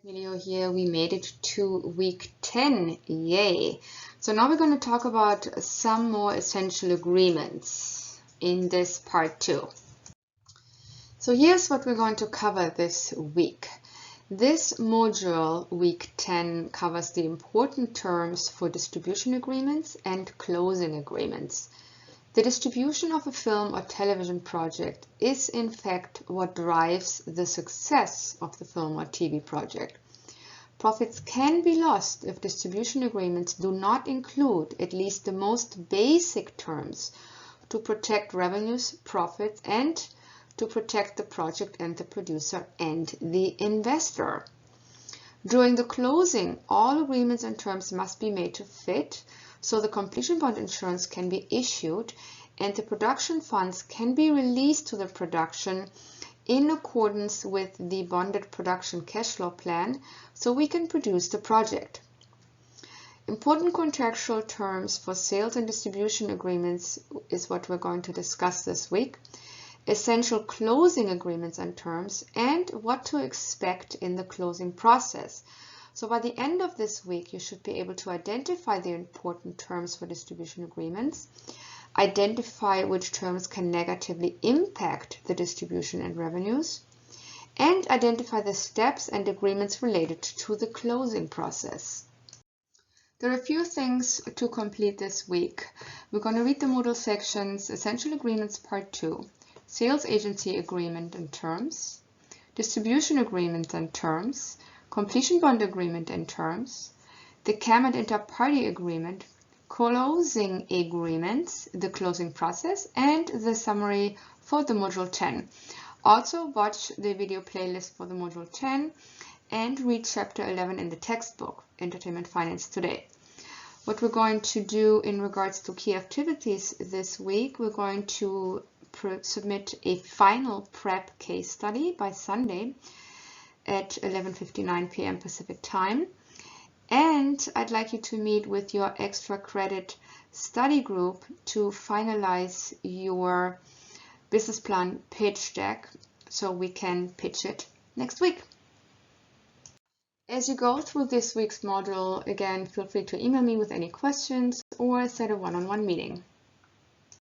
Milio here. We made it to week 10. Yay! So now we're going to talk about some more essential agreements in this part 2. So here's what we're going to cover this week. This module, week 10, covers the important terms for distribution agreements and closing agreements. The distribution of a film or television project is in fact what drives the success of the film or TV project. Profits can be lost if distribution agreements do not include at least the most basic terms to protect revenues, profits, and to protect the project and the producer and the investor. During the closing, all agreements and terms must be made to fit, so the completion bond insurance can be issued and the production funds can be released to the production in accordance with the bonded production cash flow plan, so we can produce the project. Important contractual terms for sales and distribution agreements is what we're going to discuss this week. Essential closing agreements and terms, and what to expect in the closing process. So by the end of this week, you should be able to identify the important terms for distribution agreements, identify which terms can negatively impact the distribution and revenues, and identify the steps and agreements related to the closing process. There are a few things to complete this week. We're going to read the modal sections, Essential Agreements Part 2, Sales Agency Agreement and Terms, Distribution Agreement and Terms, Completion Bond Agreement and Terms, the CAM and Inter-Party Agreement, Closing Agreements, the closing process, and the summary for the Module 10. Also watch the video playlist for the Module 10 and read Chapter 11 in the textbook, Entertainment Finance Today. What we're going to do in regards to key activities this week, we're going to submit a final prep case study by Sunday at 11:59 p.m. Pacific time. And I'd like you to meet with your extra credit study group to finalize your business plan pitch deck so we can pitch it next week. As you go through this week's module, again, feel free to email me with any questions or set a one-on-one meeting.